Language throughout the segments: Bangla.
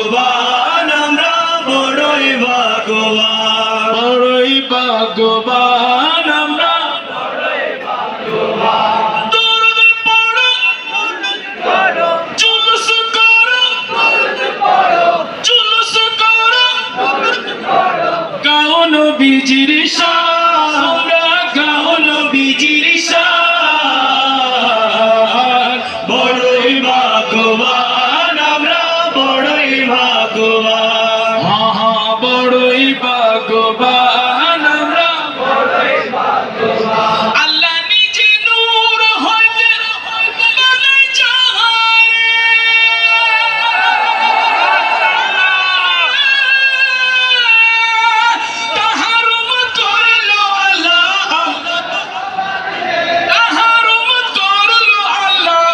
ভাগ্যবান আমরা বড়ই ভাগ্যবান বড়ই ভাগ্যবান আমরা দরুদ পড়ো জুলুস করো জুলুস করো গাও নবীজির শান আমরা গাও নবীজির শান বড়ই ভাগ্যবান আমরা বড়ই ভাগ্যবান বড়ই ভাগ্যবান আমরা আল্লাহ নিজে নূর হইতে বানাই জাহানে তাহার উম্মত করলো আল্লাহ তাহার উম্মত করলো আল্লাহ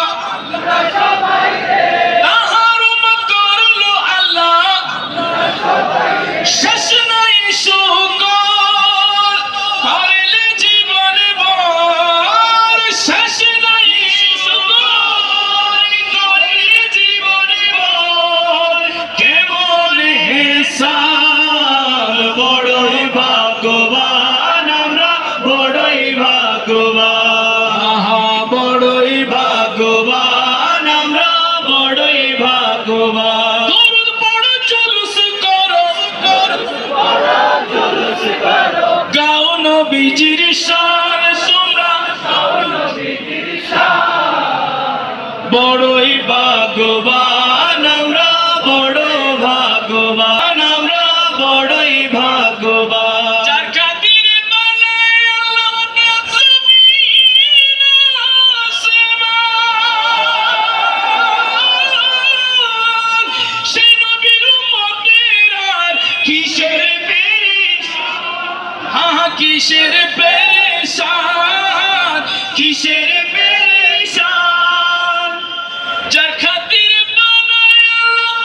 তাহার উম্মত করলো আল্লাহ শেষ নাই শুকর করলে জীবনে ভর শেষ নাই শুকর করলে জীবনে ভর কেমন হেসান বড়ই ভাগ্যবান আমরা বড়ই ভাগ্যবান বড়ই ভাগ্যবান আমরা বড়ই ভাগ্যবান দরুদ পড়ো জুলুস করো গাও নবীজির শান তোমরা বড়ই ভাগ্যবান আমরা বড় ভাগ্যবান আমরা বড়ই ভাগ্যবান যার খাতিরে বানায় আল্লাহ জমিন আসমান সেই নবীর উম্মতের আর কিসের কিসের পেরেশান কিসের পেরেশান যার খাতিরে বানায় আল্লাহ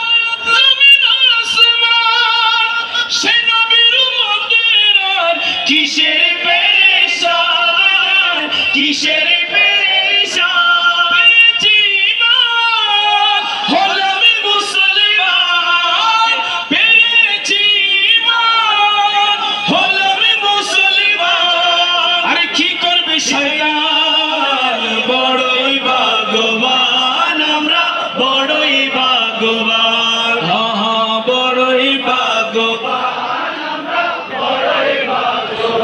জমিন আসমান সে নবীর উম্মতের আর কিসের পেরেশান কিসের পেরেশান পেয়েছি ঈমান হলাম মুসলমান পেয়েছি ঈমান হলাম মুসলমান আরে কি করবে শয়তান বড়ই ভাগ্যবান আমরা বড়ই ভাগ্যবান বড়ই ভাগ্যবান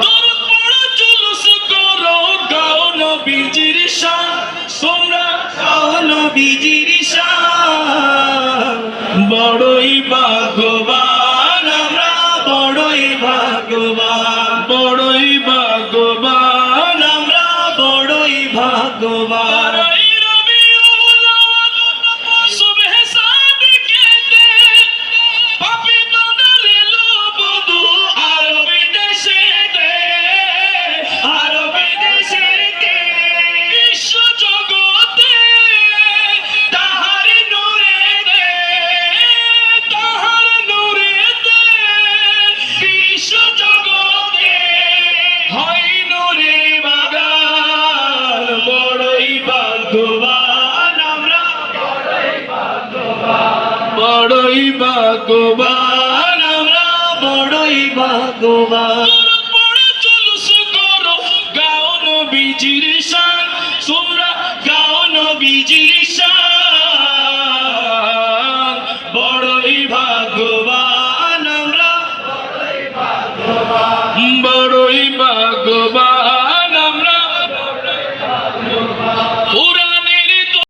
দরুদ পড়ো জুলুস করো গাও নবীজির শান তোমরা গাও নবীজির শান বড়ই ভাগ্যবান আমরা বড়ই ভাগ্যবান বড়ই ভাগ্যবান আমরা বড়ই ভাগ্যবান ভাগ্যবান আমরা বড়ই ভাগ্যবান আমরা বড়ই ভাগ্যবান পড়ে জুলুস করো গাও নবীজির শান তোমরা গাও নবীজির শান বড়ই ভাগ্যবান আমরা বড়ই